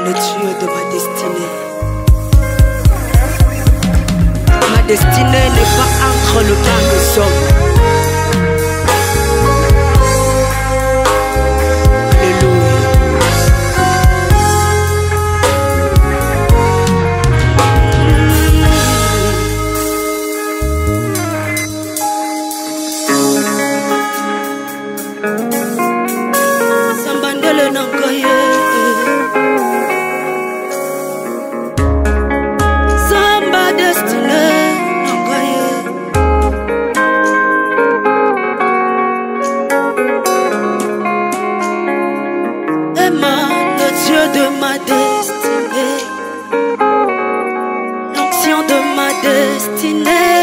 le Dieu de ma destinée. Ma destinée n'est pas entre le temps des hommes. Le Dieu de ma destinée, l'onction de ma destinée,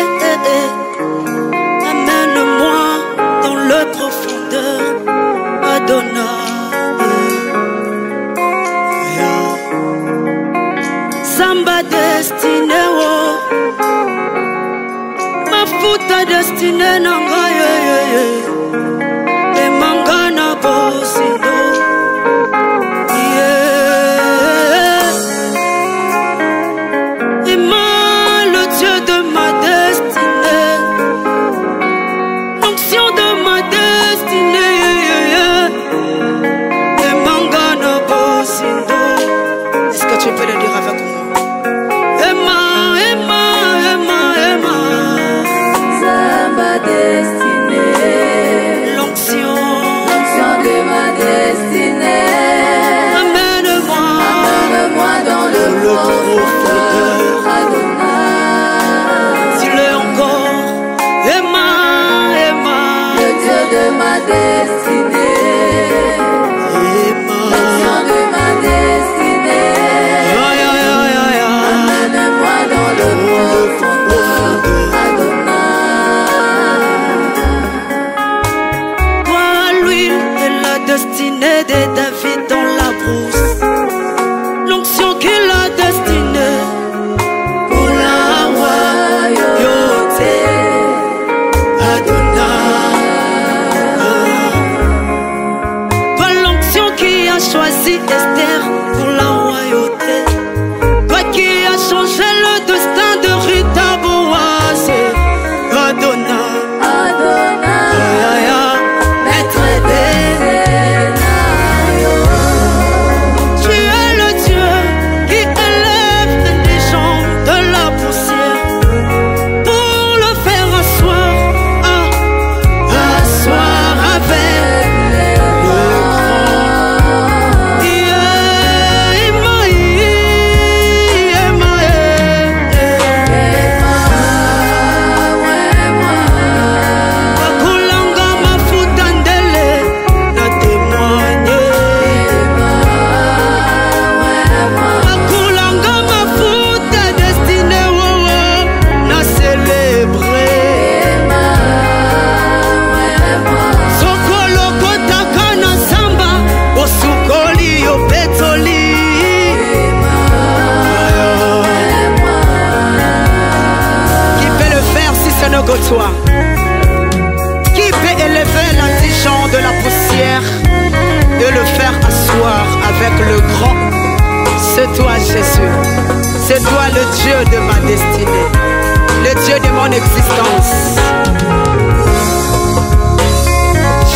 amène-moi dans le profondeur, Adonai. Samba destinée, oh, ma futa destinée, nanga, et mangana bosindo. Tu peux le dire avec moi. Emma, Emma, Emma, Emma. C'est ma destinée. L'onction de ma destinée. Amène-moi dans le profondeur. Adonai. Dis-le encore. Emma, Emma. Le Dieu de ma destinée. Destinée de David dans la brousse, l'onction qu'il a destinée pour la royauté, Adonai. Toi l'onction qui a choisi Esther pour la royauté, toi qui as changé le destin de Rita Boaz, Adonai. Toi, qui peut élever l'antichambre de la poussière et le faire asseoir avec le grand? C'est toi Jésus, c'est toi le Dieu de ma destinée, le Dieu de mon existence.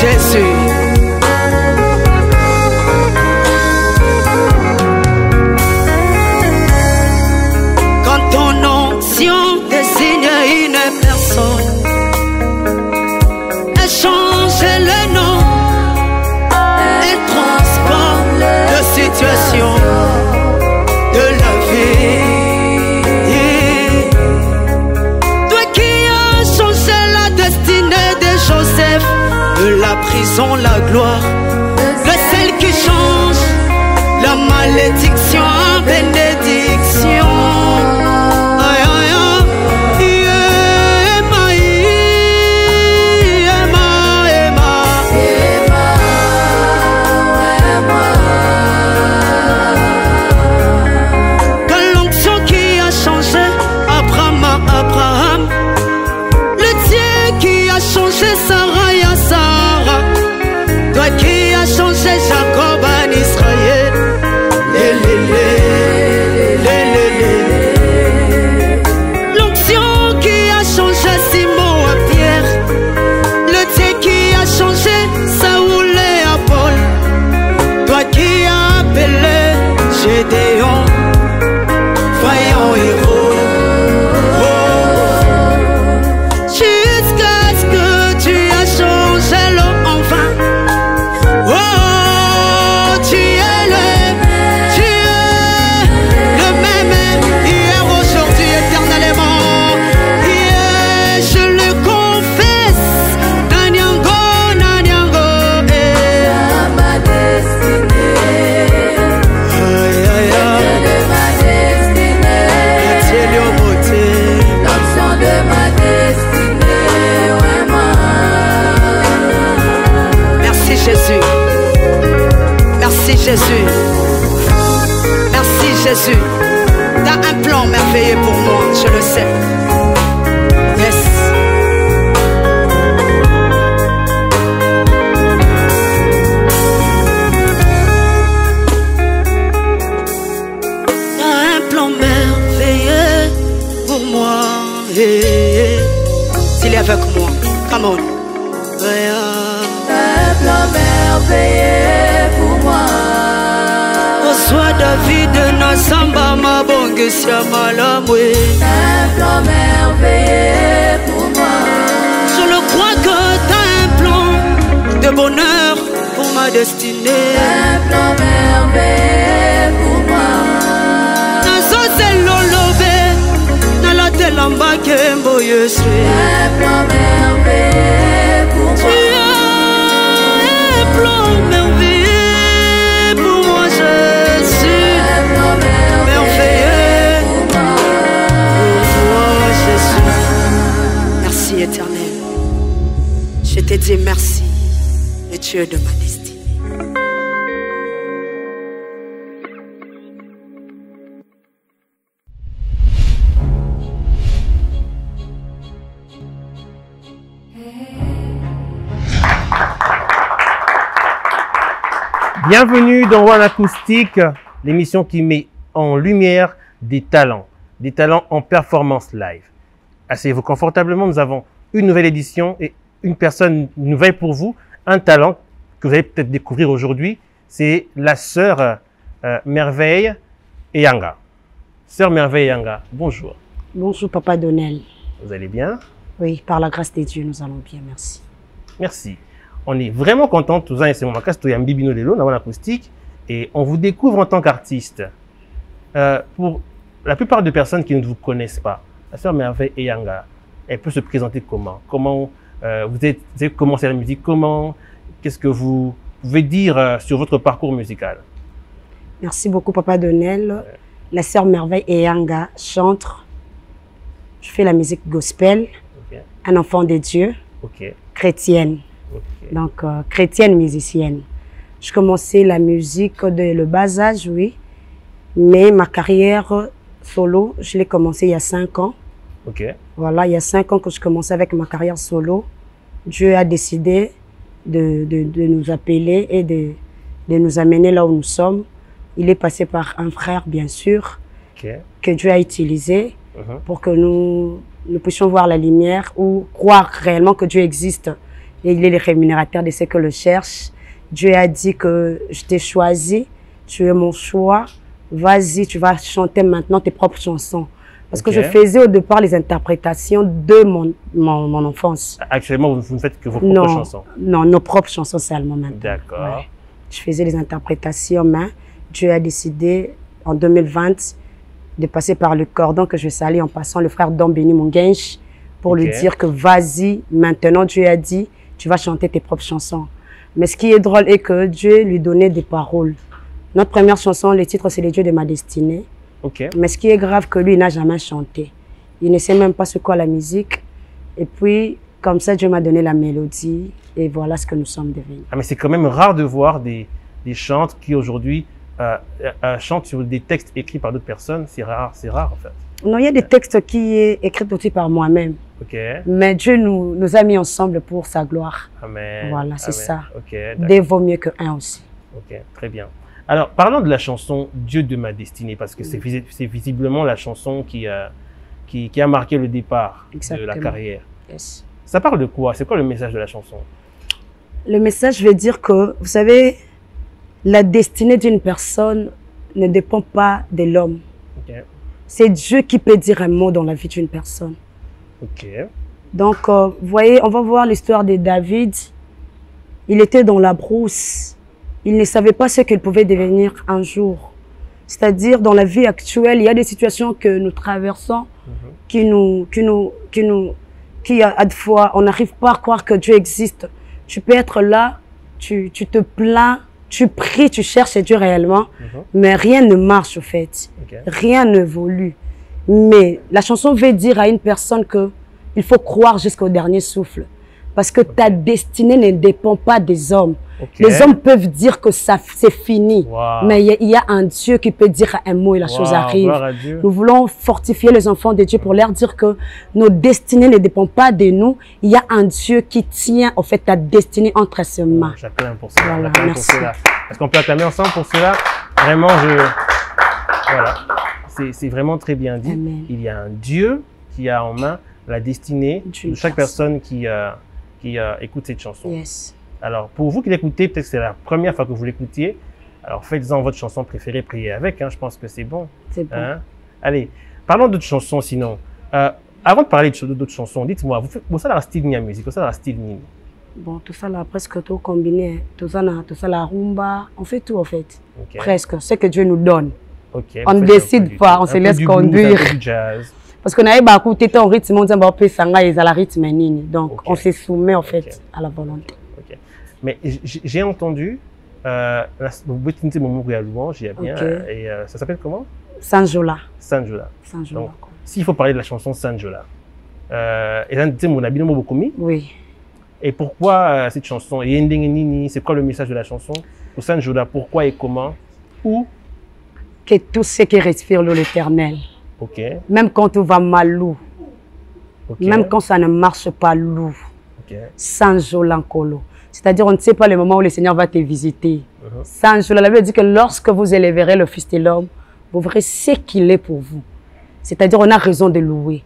Jésus. Quand ton onction désigne une personne, elle change le nom, elle transforme la situation de la vie. Toi qui as changé la destinée de Joseph, de la prison la gloire, de celle qui change la malédiction en bénédiction. Qui a changé Jacob en Israël. Gédéon, voyons héros. Jusqu'à ce que tu as changé l'eau en vin. Oh, tu es le même hier, aujourd'hui, éternellement. Yeah, je le confesse. Nanyango, nanyango, Dans ma destinée, aïe, aïe, aïe. de ma destinée, Etienne au beauté. l'option de ma destinée, ouais moi. Merci Jésus. Merci Jésus. Merci Jésus. T'as un plan merveilleux pour moi, je le sais. Yes. T'as un plan merveilleux pour moi. S'il est avec moi, come on. Ouais, Un plan merveilleux pour moi. Oswa David na samba mabongisia malamwe. Un plan merveilleux pour moi. Je le crois que t'as un plan de bonheur pour ma destinée. Un plan merveilleux pour moi. Nazoze lolobe na la telamba kembo yesu. Un plan merveilleux pour Tu moi. as un plan merveilleux pour moi Jésus. Un plan merveilleux pour moi. Pour toi Jésus. Merci éternel. Je te dis merci, le Dieu de ma destinée. Bienvenue dans One Acoustique, l'émission qui met en lumière des talents en performance live. Asseyez-vous confortablement, nous avons une nouvelle édition et une personne nouvelle pour vous, un talent que vous allez peut-être découvrir aujourd'hui, c'est la sœur Merveille Eyanga. Sœur Merveille Eyanga, bonjour. Bonjour Papa Donnel. Vous allez bien? Oui, par la grâce de Dieu, nous allons bien, merci. Merci. On est vraiment content, tous et c'est mon cas, c'est Bibino Lelo, dans Acoustique, et on vous découvre en tant qu'artiste. Pour la plupart des personnes qui ne vous connaissent pas, la sœur Merveille Eyanga, elle peut se présenter comment? Comment vous avez commencé la musique? Comment? Qu'est-ce que vous pouvez dire sur votre parcours musical? Merci beaucoup Papa Donnel. La sœur Merveille Eyanga chante. Je fais la musique gospel, Okay. un enfant de Dieu, Ok. chrétienne. Ok. Donc, chrétienne musicienne. Je commençais la musique dès le bas âge, oui. Mais ma carrière solo, je l'ai commencé il y a 5 ans. Ok. Voilà, il y a 5 ans que je commençais avec ma carrière solo. Dieu a décidé de nous appeler et de nous amener là où nous sommes. Il est passé par un frère, bien sûr, Ok. que Dieu a utilisé pour que nous puissions voir la lumière ou croire réellement que Dieu existe. Et il est le rémunérateur de ceux que le cherchent. Dieu a dit que je t'ai choisi, tu es mon choix. Vas-y, tu vas chanter maintenant tes propres chansons. Parce que je faisais au départ les interprétations de mon enfance. Actuellement, vous ne faites que vos propres chansons? Non, nos propres chansons seulement maintenant. D'accord. Ouais. Je faisais les interprétations, mais Dieu a décidé en 2020 de passer par le cordon que je salue en passant le frère Dom Béni Mungench pour lui dire que vas-y, maintenant Dieu a dit, tu vas chanter tes propres chansons. Mais ce qui est drôle est que Dieu lui donnait des paroles. Notre première chanson, le titre c'est Le Dieu de ma destinée. Ok. Mais ce qui est grave que lui, il n'a jamais chanté. Il ne sait même pas ce qu'est la musique. Et puis, comme ça, Dieu m'a donné la mélodie. Et voilà ce que nous sommes devenus. Ah, mais c'est quand même rare de voir des chantes qui aujourd'hui chantent sur des textes écrits par d'autres personnes. C'est rare en fait. Non, il y a des textes qui sont écrits aussi par moi-même. Ok. Mais Dieu nous a mis ensemble pour sa gloire. Amen. Voilà, c'est ça. Ok. Deux vaut mieux que un aussi. Ok, très bien. Alors, parlons de la chanson Dieu de ma destinée, parce que c'est visiblement la chanson qui a marqué le départ de la carrière. Yes. Ça parle de quoi? C'est quoi le message de la chanson? Le message veut dire que, vous savez, la destinée d'une personne ne dépend pas de l'homme. Ok. C'est Dieu qui peut dire un mot dans la vie d'une personne. Ok. Donc, vous voyez, on va voir l'histoire de David. Il était dans la brousse. Il ne savait pas ce qu'il pouvait devenir un jour. C'est-à-dire, dans la vie actuelle, il y a des situations que nous traversons qui à des fois, on n'arrive pas à croire que Dieu existe. Tu peux être là, tu te plains, tu pries, tu cherches Dieu réellement, mais rien ne marche au fait. Ok. Rien n'évolue. Mais la chanson veut dire à une personne que il faut croire jusqu'au dernier souffle. Parce que ta destinée ne dépend pas des hommes. Ok. Les hommes peuvent dire que ça c'est fini. Wow. Mais il y a un Dieu qui peut dire un mot et la chose arrive. Gloire à Dieu. Nous voulons fortifier les enfants de Dieu pour leur dire que nos destinées ne dépendent pas de nous. Il y a un Dieu qui tient en fait ta destinée entre ses mains. J'acclame pour cela. Voilà, J'acclame pour merci. cela. Est-ce qu'on peut acclamer ensemble pour cela? Vraiment, voilà. C'est vraiment très bien dit. Amen. Il y a un Dieu qui a en main la destinée D'une de chaque personne qui écoute cette chanson. Yes. Alors, pour vous qui l'écoutez, peut-être que c'est la première fois que vous l'écoutiez. Alors, faites-en votre chanson préférée, priez avec. Hein, je pense que c'est bon. C'est bon. Hein? Allez, parlons d'autres chansons sinon. Avant de parler d'autres chansons, dites-moi, vous savez la style de musique, vous savez la style Nini? Bon, tout ça là, presque tout combiné. Tout ça, la rumba, on fait tout en fait. Ok. Presque, ce que Dieu nous donne. Ok, On vous ne faites un peu décide du pas, tout. on se Un peu laisse du blues, conduire. un peu du jazz. Parce qu'on a beaucoup de temps rythme, on dit bah, on peut s'engager à la rythme nini. Donc, Ok. on se soumet en fait Ok. à la volonté. Ok. Mais j'ai entendu, vous pouvez utiliser mon mot à louange, il y a bien, Ok. et ça s'appelle comment? Sanjola. Sanjola. Sanjola. Donc, s'il faut parler de la chanson Sanjola, et là, tu sais, mon habit, beaucoup mis. Oui. Et pourquoi cette chanson? Nini, c'est quoi le message de la chanson? Ou Sanjola, pourquoi et comment? Où? Que tout ce qui respire l'eau l'éternel, Ok. même quand tout va mal, lourd, Ok. même quand ça ne marche pas, lourd, Ok. Sanjola Nkolo. C'est-à-dire, on ne sait pas le moment où le Seigneur va te visiter. Mhm. Sanjola, la Bible dit que lorsque vous élèverez le Fils de l'homme, vous verrez ce qu'il est pour vous. C'est-à-dire, on a raison de louer.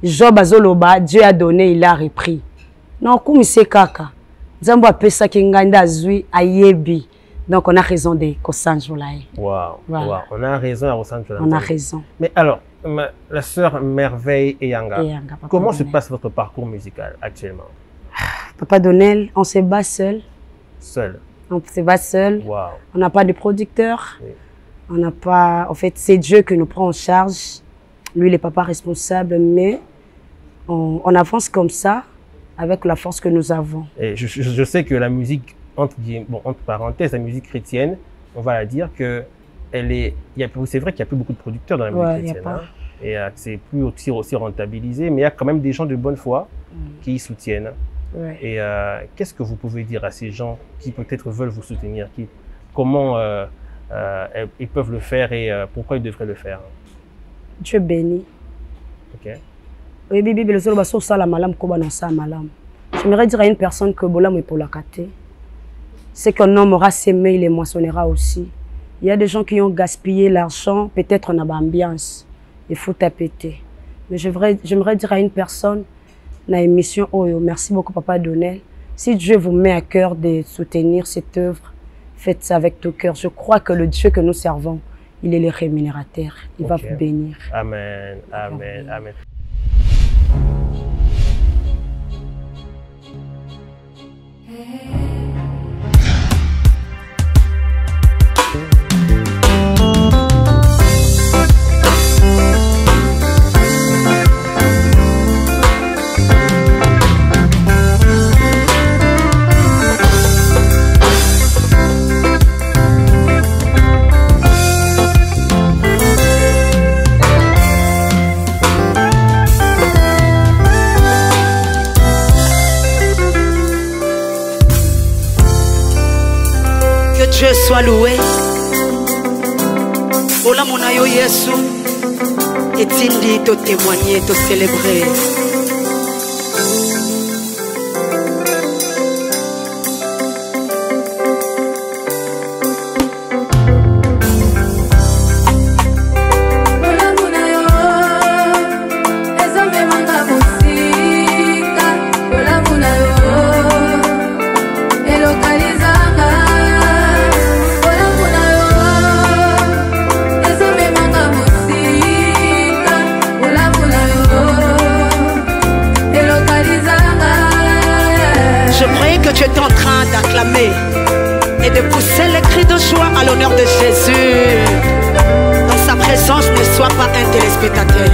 Job azoloba, Dieu a donné, il a repris. Non, comme c'est kaka. Zambo a pesa kinganda zui ayebi. Donc, on a raison de Sanjola. Wow. Voilà. Wow. On a raison à Sanjola. On a raison. Mais alors, la sœur Merveille et Yanga, Papa comment se Donnel. passe votre parcours musical actuellement? Papa Donnel, on se bat seul. Seul. On se bat seul. Wow. On n'a pas de producteur. Oui. On n'a pas... En fait, c'est Dieu qui nous prend en charge. Lui, il n'est pas responsable, mais on avance comme ça avec la force que nous avons. Et je sais que la musique, entre parenthèses, la musique chrétienne, on va la dire que c'est vrai qu'il n'y a plus beaucoup de producteurs dans la musique Ouais, il y a chrétienne. pas. Hein, et c'est plus aussi rentabilisé, mais il y a quand même des gens de bonne foi qui y soutiennent. Ouais. Et qu'est-ce que vous pouvez dire à ces gens qui peut-être veulent vous soutenir, comment ils peuvent le faire et pourquoi ils devraient le faire? Dieu bénit. Ok. J'aimerais dire à une personne que Bolam est pour la cater. C'est qu'un homme aura semé, il les moissonnera aussi. Il y a des gens qui ont gaspillé l'argent, peut-être en ambiance. Il faut tapeter. Mais j'aimerais dire à une personne, dans l'émission Oyo, merci beaucoup Papa Donnel. Si Dieu vous met à cœur de soutenir cette œuvre, faites ça avec tout cœur. Je crois que le Dieu que nous servons, il est le rémunérateur. Il va vous bénir. Amen, amen, amen. Dieu soit loué. Ola monayo Yesu. Etindi to témoigner, to célébrer. de Jésus. Dans sa présence, ne sois pas un téléspectateur.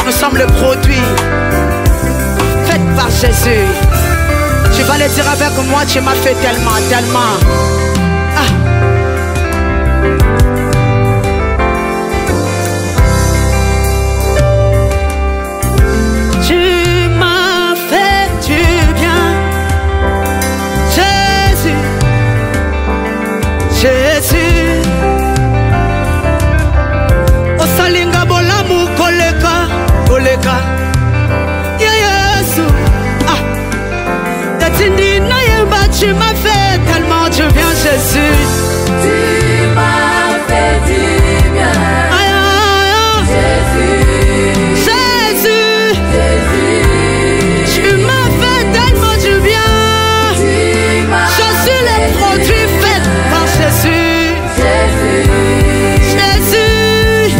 Nous sommes le produit fait par Jésus. Tu vas le dire avec moi, tu m'as fait tellement, tellement. Tu m'as fait du bien, Jésus, Jésus. Tu m'as fait tellement du bien, Jésus. Tu m'as fait du bien, Jésus. Jésus, Jésus. Tu m'as fait tellement du bien. Je suis le produit fait par Jésus. Jésus, Jésus.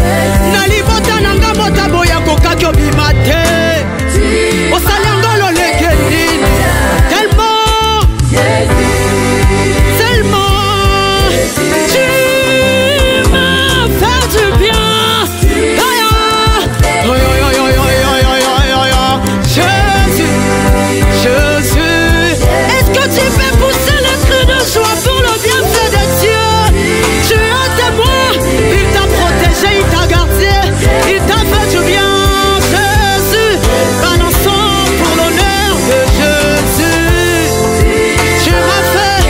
Nalibota nanga bota boya koka kyo bimate. Osalanga lo legendine. Tellement. Tellement tu m'as fait du bien. Jésus, Jésus. Est-ce que tu peux pousser le cri de joie pour le bienfait de Dieu? Tu es témoin, il t'a protégé, il t'a gardé, il t'a fait du bien. Jésus, balançons pour l'honneur de Jésus. Tu m'as fait,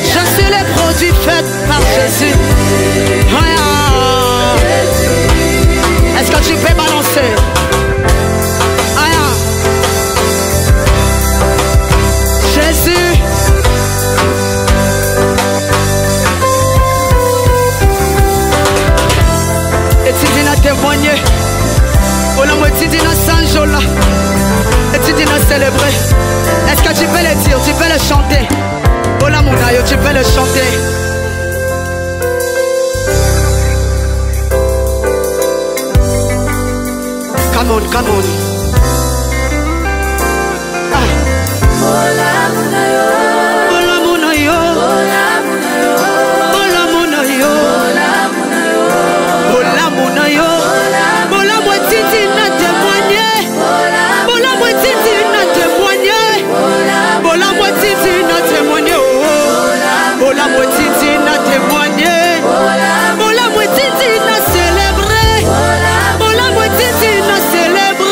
je suis le produit fait par Jésus. Est-ce que tu peux balancer? Jésus. Et tu dis à témoigner. On a moitié dit à Saint-Jola. Et tu dis à célébrer. Est-ce que tu peux le dire? Tu peux le chanter? Ola Mounayo, tu peux le chanter. Come on, come on. Ola Mounayo, Ola Mounayo, Ola Mounayo, Ola Mounayo, Ola Mounayo, Ola Mounayo, Ola Moititi n'a témoigné, Ola Moititi n'a témoigné, Ola Moititi n'a témoigné, Ola Moititi n'a témoigné, Ola Moititi n'a célébré, Ola Moititi n'a célébré.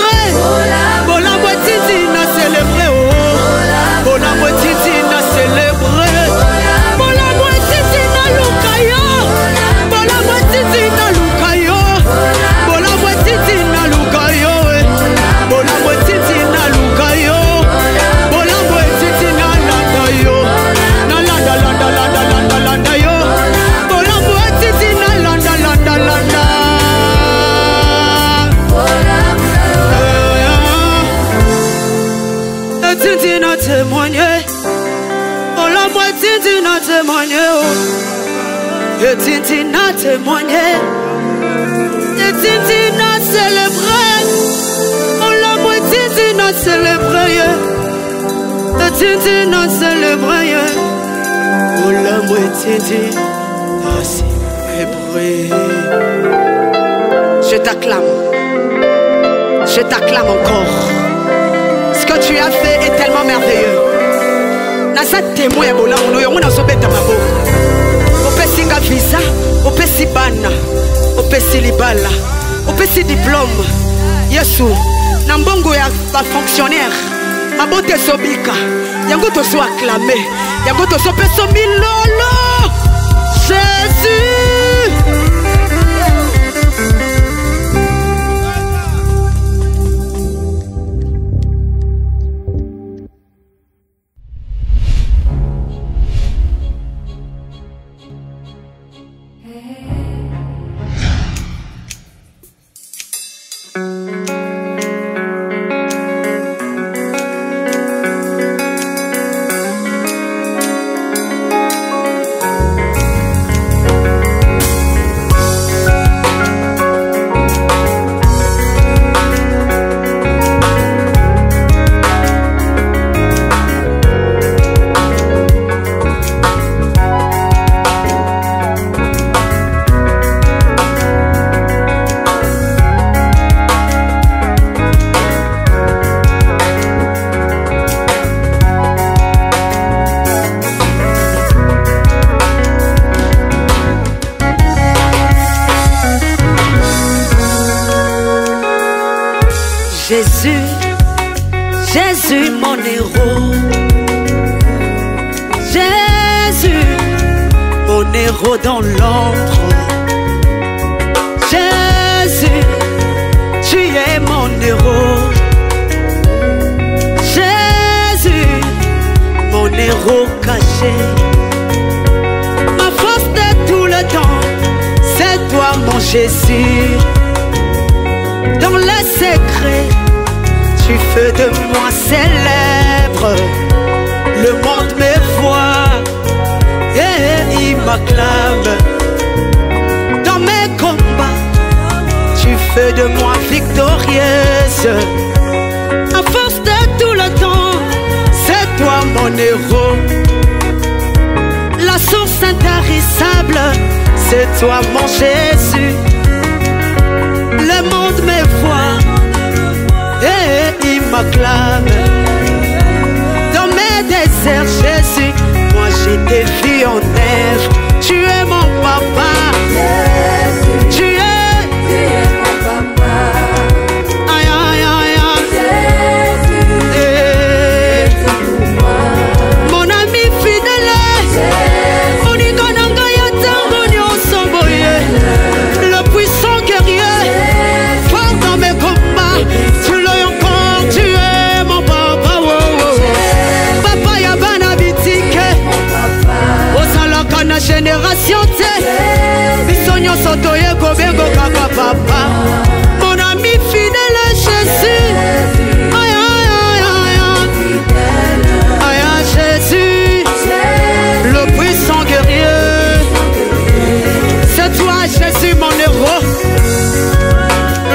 moitié n'a témoigné. Oh, la moitié n'a témoigné. Et Titi n'a témoigné. Et Titi n'a célébré. Oh, la moitié n'a célébré. Et Titi n'a célébré. Oh, la moitié n'a célébré. Je t'acclame. Je t'acclame encore. Ce que tu as fait est tellement merveilleux. Nasa témoin bola mono yo mona sobeta maboko. Opesi nga visa, opesi bana, opesi libala, opesi diplôme. Yesu, na mbongo ya ba fonctionnaire. Mabote sobika. Yango to so acclamé. Yango to so peso milolo. Jésus. Jésus, Jésus mon héros. Jésus, mon héros dans l'ombre. Jésus, tu es mon héros. Jésus, mon héros caché. Ma force de tout le temps, c'est toi mon Jésus. Dans les secrets, tu fais de moi célèbre. Le monde me voit et il m'acclame. Dans mes combats, tu fais de moi victorieuse. À force de tout le temps, c'est toi mon héros. La source intarissable, c'est toi mon Jésus. Le monde me voit et il m'acclame. Dans mes déserts, Jésus, moi j'ai des vies en œuvre. Tu es mon papa. Jésus, tu es mon papa. Aïe, aïe, aïe, aïe. Jésus, mon ami fidèle. Le puissant guerrier, fort dans mes combats. Tu l'as encore, tu es mon papa. Papa Yabana Bitike. Osalakana génération te. Bisogno sotoye kobengo kaka papa. Mon ami fidèle Jésus. Aïe aïe aïe aïe. Aïe aïe Jésus. Le puissant guerrier. C'est toi Jésus mon héros.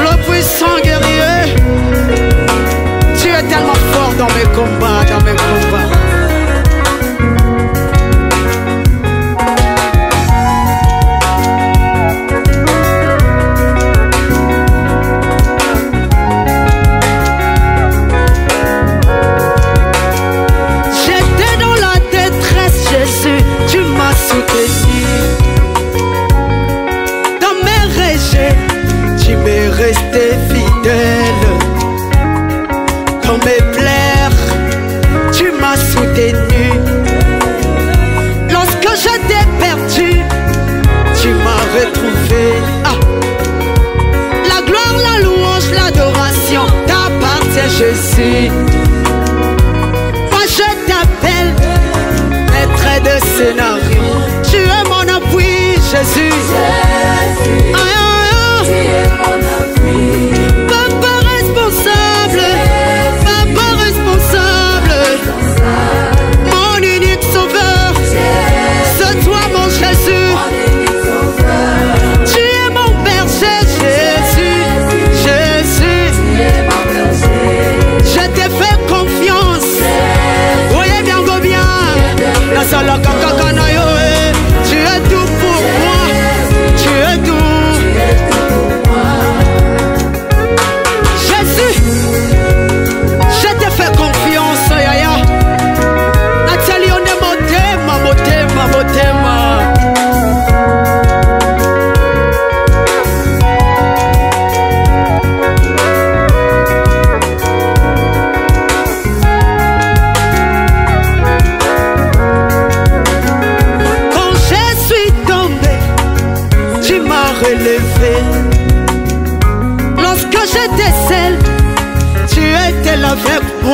Le puissant guerrier. Tu es tellement fort dans mes combats, dans mes combats. J'étais dans la détresse, Jésus, tu m'as soutenu. Dans mes rejets, tu m'es resté fidèle. Dans mes pleurs, tu m'as soutenu. Lorsque j'étais perdu, tu m'as retrouvé. Ah. La gloire, la louange, l'adoration t'appartient, Jésus. Moi je t'appelle maître de scénario. Tu es mon appui, Jésus. Aïe, aïe, aïe. Tu es mon appui. Papa responsable. Papa responsable.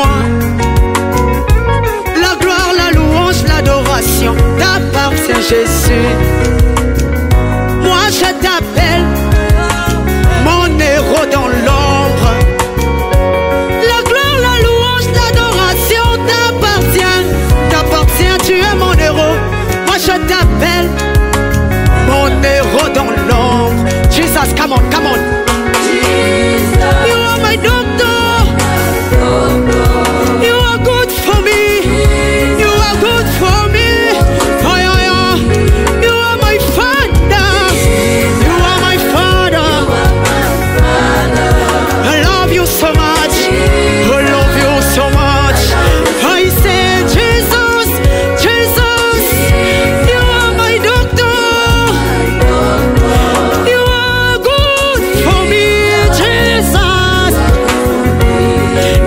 moi. La gloire, la louange, l'adoration t'appartient, Jésus. Moi je t'appelle mon héros dans l'ombre. La gloire, la louange, l'adoration t'appartient, tu es mon héros. Moi je t'appelle mon héros dans l'ombre. Jesus, come on, come on. You are my doctor. You are good for me. You are good for me. Oh, yeah, yeah. You are my father. You are my father. I love you so much. I love you so much. I say, Jesus, Jesus, you are my doctor. You are good for me, Jesus.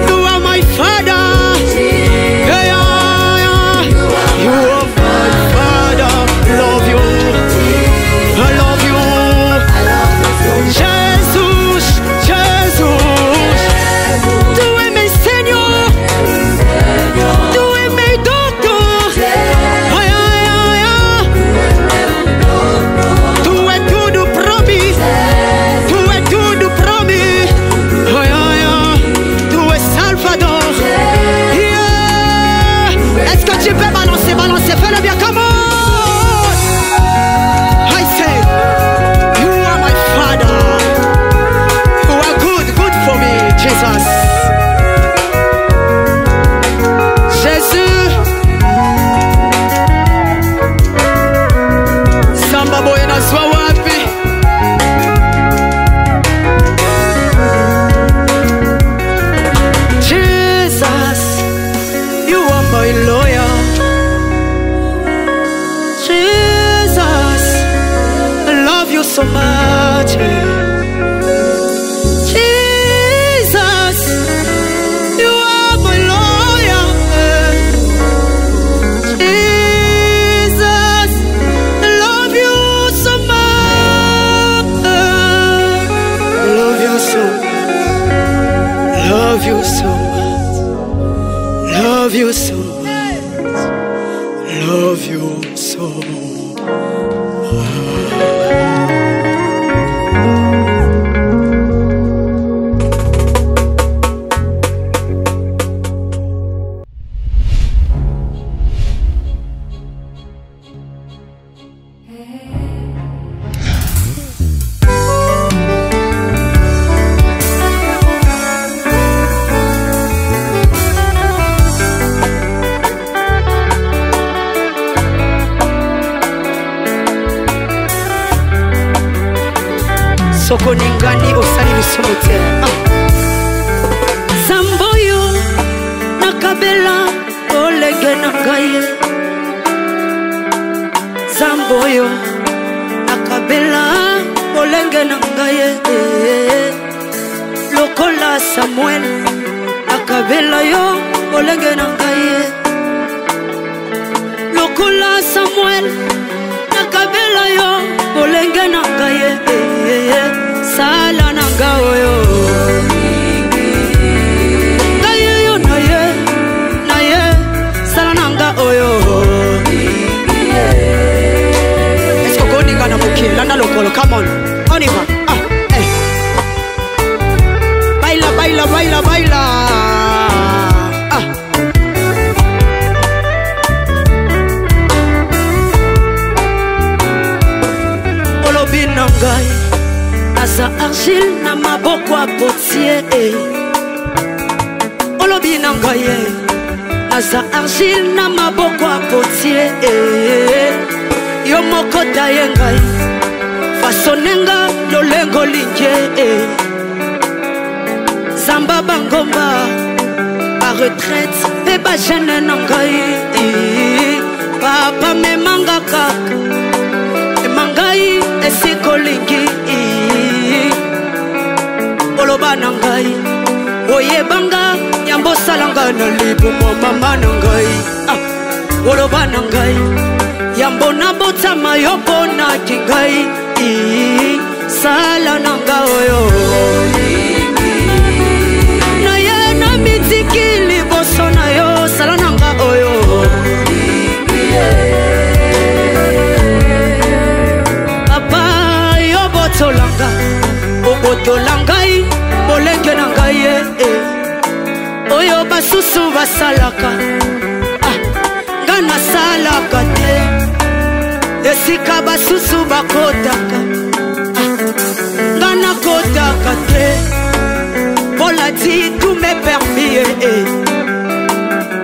You are my father. Yeah, yeah, yeah. You are my father. Love you. I love you. Jesus, Jesus. Tu es mes seigneurs. Tu es mes docteurs. Aïe, aïe, aïe, aïe. Tu es tout de promis. Tu es tout de promis. Aïe, aïe, aïe. Tu es Salvador. Yeah. Est-ce que tu peux balancer, balancer? Fais-le bien, come on. I say, you are my father. You are good, good for me, Jesus. Jésus. Samba boy na zwa wapi? Jesus, you are my lawyer. Jesus, I love you so much. Jesus, you are my lawyer. Jesus, I love you so much. Love you so much. Love you so much. Love you so much. Love you so much. Soko ningani osali lisumu te. Zamboyo nakabela olege na ngai. Zamboyo nakabela olenge na ngai. Lokola Samuel nakabela yo olenge na ngai. Lokola Samuel nakabela yo olenge na ngai. Sala nanga oyo Naye yo naye Sala nanga oyo Est-ce que on y va na moké Landa lokolo, come on On y va Baila, baila, baila, baila Olobi nangai Asa argile na maboko a potier. Olobi nangaye Asa argile na maboko a potier. Yo moko taye ngai Fasonenga lolengo linje. Zamba bangomba A retraite Beba jene nangai. Papa me manga kaka Mangai esikolingi. Oloba nangai oyebanga nyambo salanga na libu mama nangai. Oloba nangai yambo na botama yopo na kingai. Sala nanga oyo na ye na mitiki libo petola ngai molenge na ngai oyo basusu basalaka nga nasalaka te esika basusu bakotaka nga nakotaka te Paul a dit tout m'est permis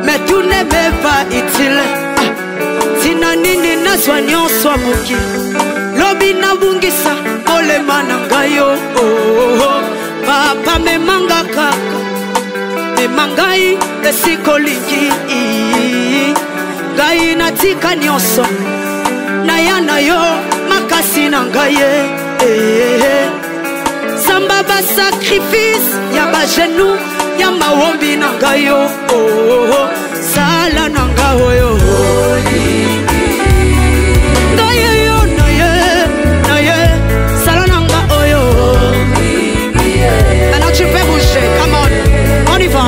mais tout ne m'est pas utile tina nini nazwa nyonso moki lobi nabungisa molema na ngai papa memanga kaka mema ngai esika olingi ngai natika nyonso naya na yo makasi na ngai samba basacrifice ya bagenou ya mawombi na ngai sala na ngai oyo maintenant tu peux bouger, come on y va.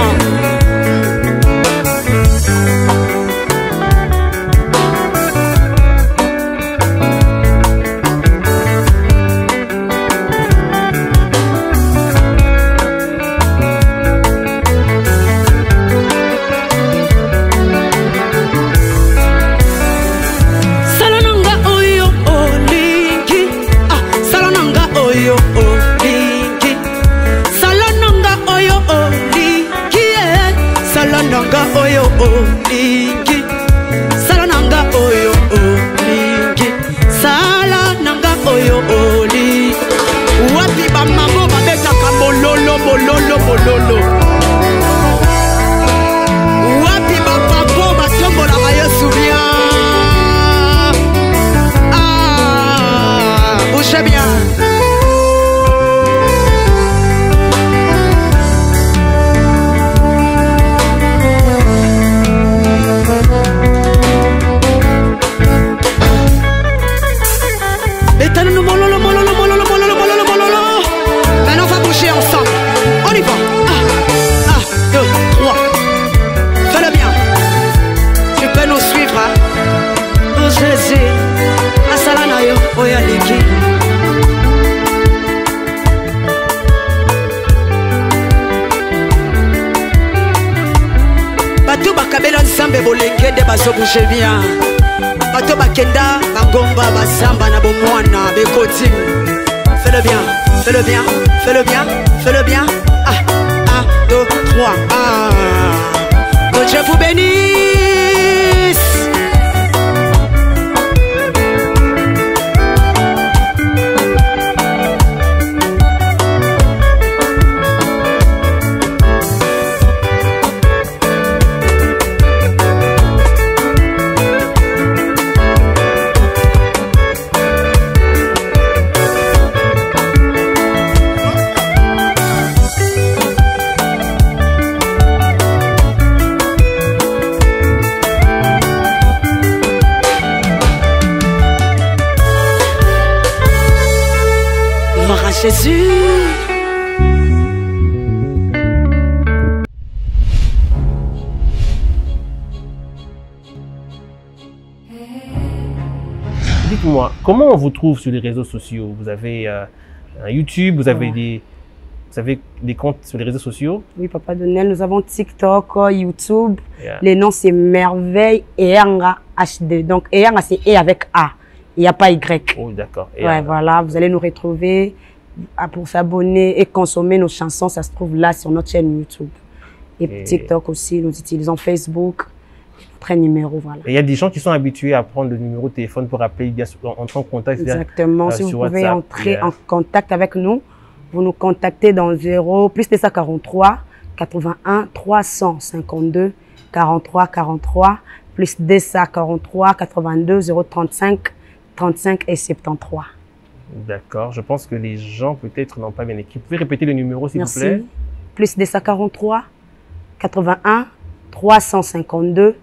Bouge bien bato bakenda bangomba basamba na bomwana bekoti fais-le bien fais-le bien fais-le bien fais-le bien 1 2 3 que Dieu vous bénisse. Jésus. Dites-moi, comment on vous trouve sur les réseaux sociaux? Vous avez un YouTube, vous avez des comptes sur les réseaux sociaux? Oui, Papa Donnel, nous avons TikTok, YouTube. Yeah. Les noms, c'est Merveille Eyanga HD. Donc, Eyanga, c'est E avec A. Il n'y a pas Y. Oh, d'accord. Ouais, voilà, vous allez nous retrouver. Pour s'abonner et consommer nos chansons, ça se trouve là sur notre chaîne YouTube. Et TikTok aussi, nous utilisons Facebook, notre numéro, voilà. Et il y a des gens qui sont habitués à prendre le numéro de téléphone pour appeler, entrer en contact. Exactement, si vous pouvez entrer en contact avec nous, vous nous contactez dans 0 plus 243 81 352 43 43 plus 243 82 035 35 et 73. D'accord, je pense que les gens peut-être n'ont pas bien écrit. Vous pouvez répéter le numéro s'il vous plaît? Plus 243 81 352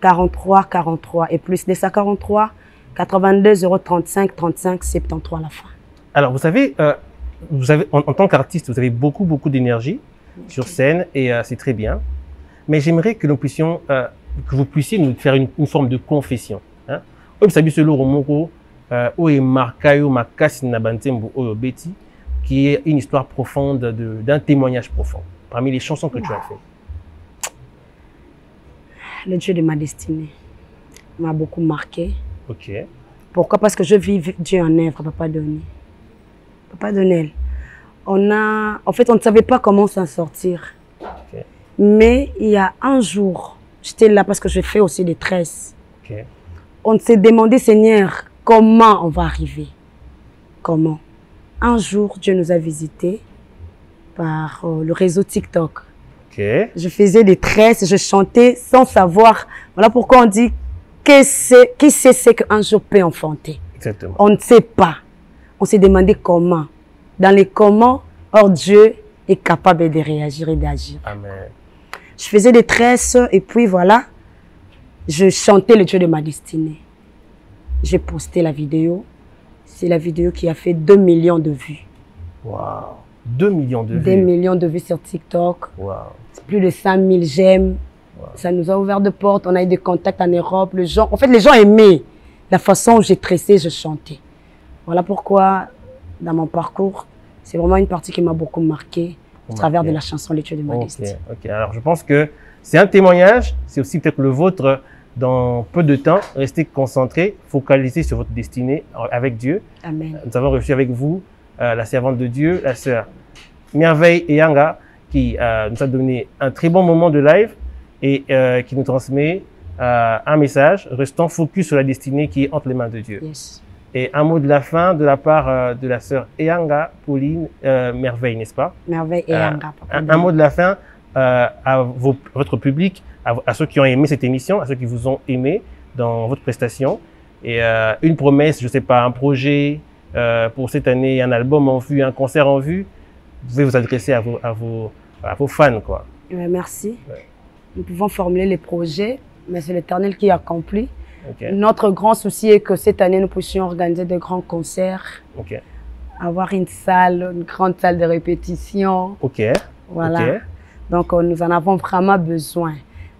43 43 et plus 243 82 035 35 73 à la fin. Alors vous savez en tant qu'artiste, vous avez beaucoup d'énergie sur scène et c'est très bien. Mais j'aimerais que nous puissions, que vous puissiez nous faire une forme de confession. Hein? qui est une histoire profonde d'un témoignage profond, parmi les chansons que tu as fait? Le Dieu de ma destinée m'a beaucoup marqué. Ok. Pourquoi? Parce que je vis Dieu en œuvre, Papa Donel. Papa Donel. En fait, on ne savait pas comment s'en sortir. Okay. Mais il y a un jour, j'étais là parce que je fais aussi des tresses. Okay. On s'est demandé, Seigneur, comment on va arriver? Comment? Un jour, Dieu nous a visités par le réseau TikTok. Okay. Je faisais des tresses, je chantais sans savoir. Voilà pourquoi on dit qui sait ce qu'un jour peut enfanter. Exactement. On ne sait pas. On s'est demandé comment. Dans les comment, or Dieu est capable de réagir et d'agir. Amen. Je faisais des tresses et puis voilà, je chantais le Dieu de ma destinée. J'ai posté la vidéo. C'est la vidéo qui a fait 2 millions de vues. Wow. 2 millions de vues. 2 millions de vues sur TikTok. Wow. Plus de 5 000 j'aime. Wow. Ça nous a ouvert de portes. On a eu des contacts en Europe. En fait, les gens aimaient la façon où j'ai tressé, je chantais. Voilà pourquoi, dans mon parcours, c'est vraiment une partie qui m'a beaucoup marqué au travers de la chanson Les Dieux de ma destinée. Ok. Alors, je pense que c'est un témoignage. C'est aussi peut-être le vôtre. Dans peu de temps, restez concentrés, focalisés sur votre destinée avec Dieu. Amen. Nous avons reçu avec vous la servante de Dieu, la sœur Merveille Eyanga, qui nous a donné un très bon moment de live et qui nous transmet un message, restant focus sur la destinée qui est entre les mains de Dieu. Yes. Et un mot de la fin de la part de la sœur Eyanga, Pauline Merveille, n'est-ce pas? Merveille Eyanga. Un mot de la fin à votre public, à ceux qui ont aimé cette émission, à ceux qui vous ont aimé dans votre prestation. Et une promesse, je ne sais pas, un projet pour cette année, un album en vue, un concert en vue. Vous pouvez vous adresser à vos fans, quoi. Merci. Ouais. Nous pouvons formuler les projets, mais c'est l'Éternel qui accomplit. Okay. Notre grand souci est que cette année, nous puissions organiser de grands concerts, Okay. avoir une grande salle de répétition. Ok. Voilà. Okay. Donc, nous en avons vraiment besoin.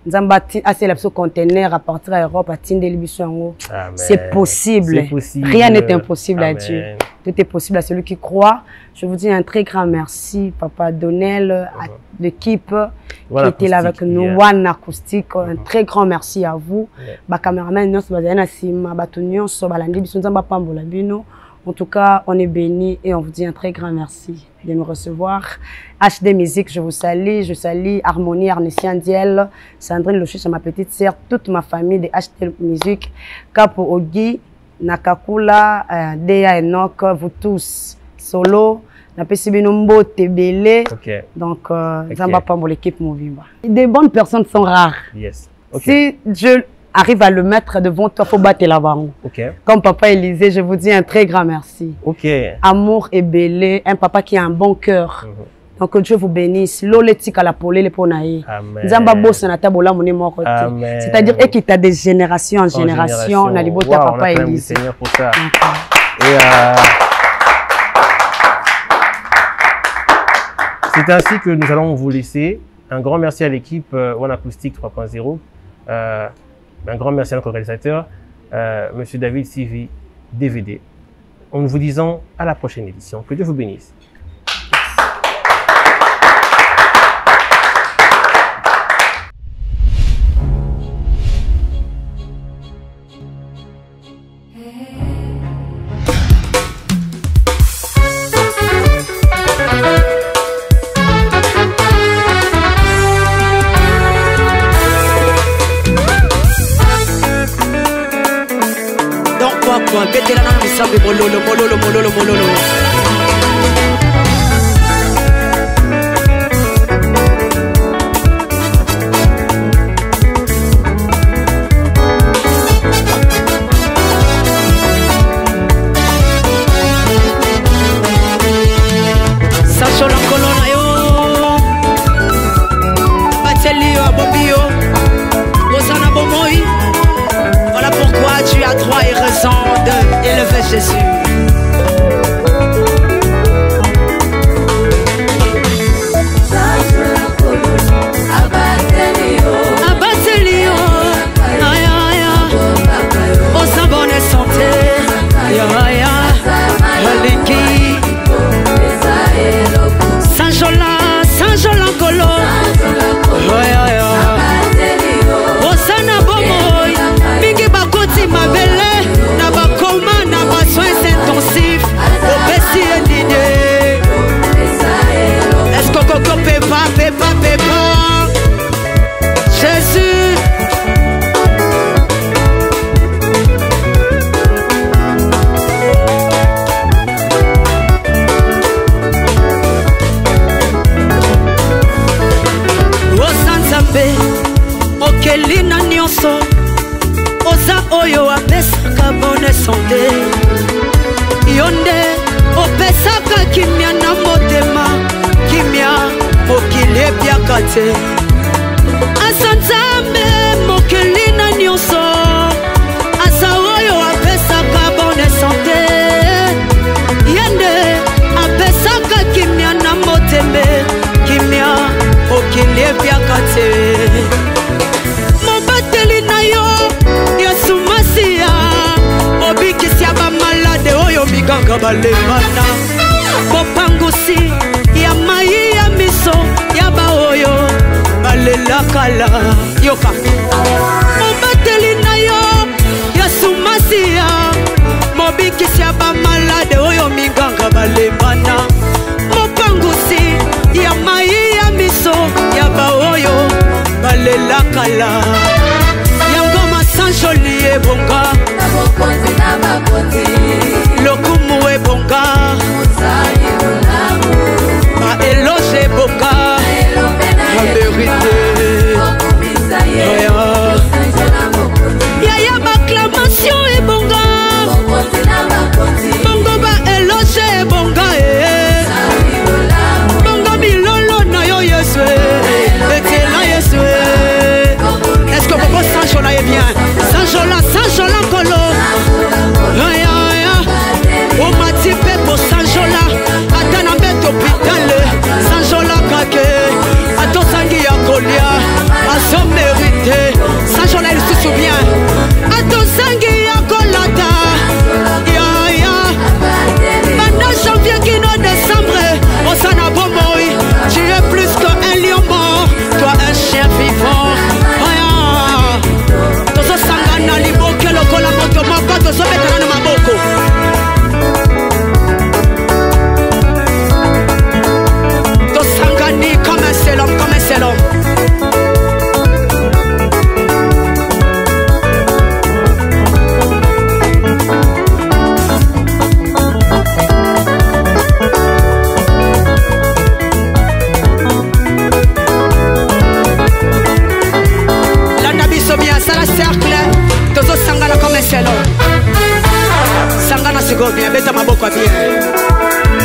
Nous avons bâti assez de conteneurs à partir de l'Europe, à Tindelibiso. C'est possible. Rien n'est impossible à Dieu. Tout est possible à celui qui croit. Je vous dis un très grand merci, Papa Donel, à l'équipe qui était là avec nous, One Acoustique. Un très grand merci à vous. En tout cas, on est bénis et on vous dit un très grand merci de me recevoir. HD Musique, je vous salue. Je salue Harmonie Arnessian Diel, Sandrine Lochich, ma petite sœur, toute ma famille de HD Musique, Capo Ogi, Nakakula, Dea Enoch, vous tous, Solo, Napesibinombo, Tebele. Donc, Zamba Pambo, l'équipe Movimba. Des bonnes personnes sont rares. Yes. Si Dieu arrive à le mettre devant toi, il faut battre la barre. Comme Papa Élisée, je vous dis un très grand merci. Amour et belé, un papa qui a un bon cœur. Donc que Dieu vous bénisse. C'est-à-dire qu'il t'a des générations en génération. On a les beaux Papa Élisée. C'est ainsi que nous allons vous laisser. Un grand merci à l'équipe One Acoustique 3.0. Un grand merci à notre réalisateur, Monsieur David Sivi, DVD. En vous disant à la prochaine édition. Que Dieu vous bénisse. Mololo, mololo, mololo, mololo. Sacho la colonna yo, Batelio à Bobio, Rosanna Bomoi. Voilà pourquoi tu as droit et raison d'élever Jésus. mokeli na nyonso oza oyo apesaka bonne santé yo nde opesaka kimia na motema kimia mokili epiaka te asa nzambe mokeli na nyonso asa oyo apesaka bonne santé ye nde apesaka kimia na motema kimia mokili epiaka te mobateli na yo yesu masiya obikisi ya bamalade oyo miganga balemana mopangusi ya mai ya miso ya baoyo balelakala yoka mobateli na yo yesu masiya mobikisi ya bamalade oyo miganga balemana mopangusi ya mai ya miso ya baoyo balelakala yangoma sanjoli ebonga lokumu ebonga baeloge ebonga baverite yaya baclamation ebonga bongo baeloge ebonga bongo milolo na yo yesu etela yesu. Est-ce que vous pouvez s'enjoler bien? S'enjola kolo. O mati pepo s'enjola. Atana beto pitale. S'enjola kake. Ato sangi ya kolia. Aso mérité. S'enjola il se souvient. Ato sangi ya kolata. Maintenant janvier qui no décembre. Osana bomoi. Tu es plus qu'un lion mort. Toi un chien vivant. Na liboke lokola moto moko tozobetana na maboko tosangani comme un seul homme, comme un seul homme. Landa biso bien sala cercle tozo sangana comme un seul homme. Sangana siko bien, beta maboko bien.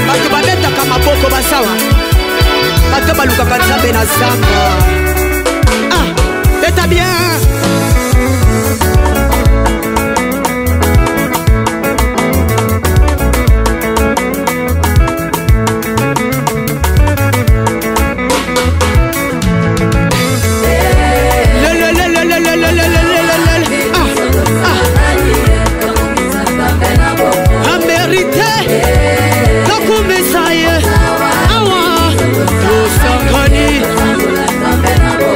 Bato babetaka maboko basawa. Bato balukaka nzambe na zamba. Ah, beta bien.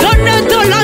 Donne de la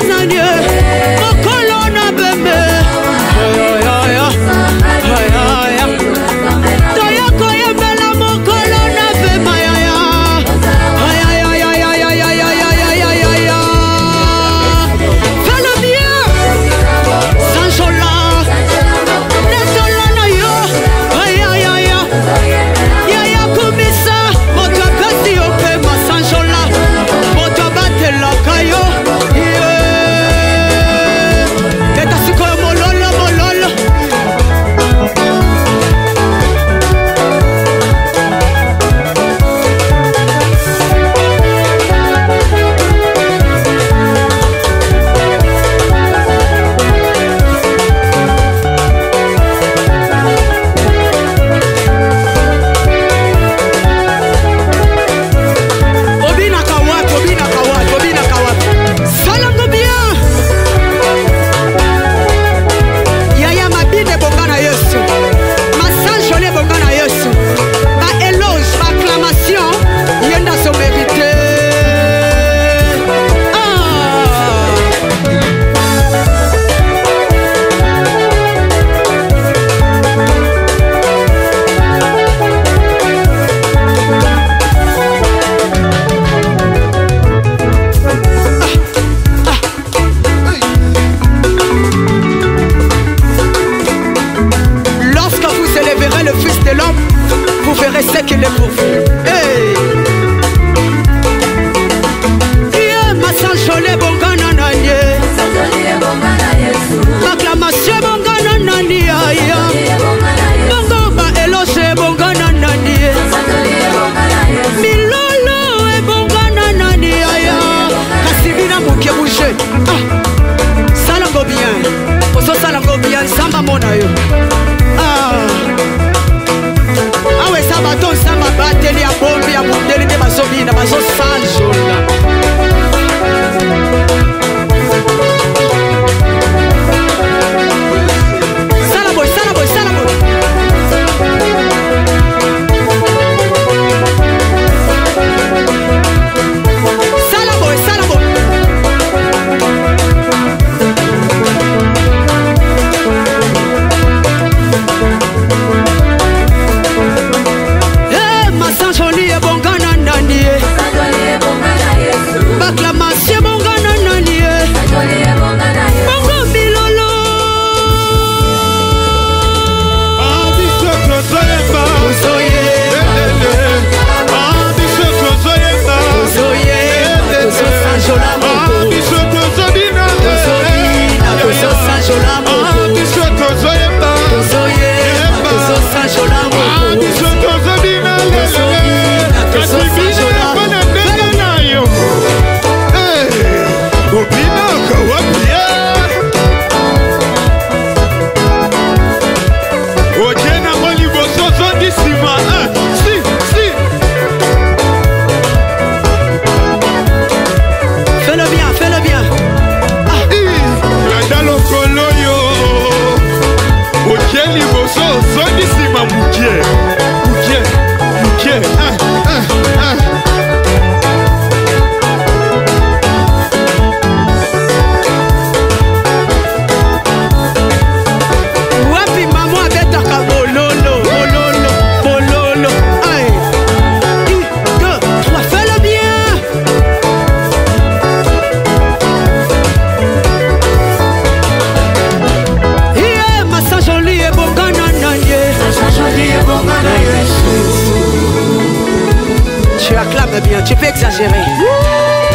tu peux exagérer.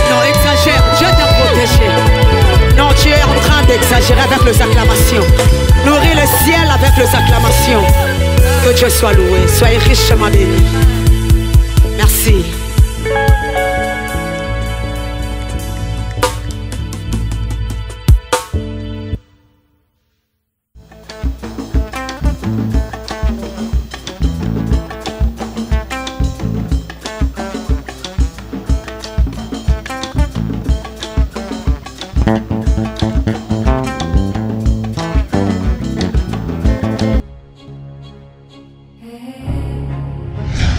Non, exagère, Dieu t'a protégé. Non, tu es en train d'exagérer avec les acclamations. Nourris le ciel avec les acclamations. Que Dieu soit loué, soyez richement bénis. Merci.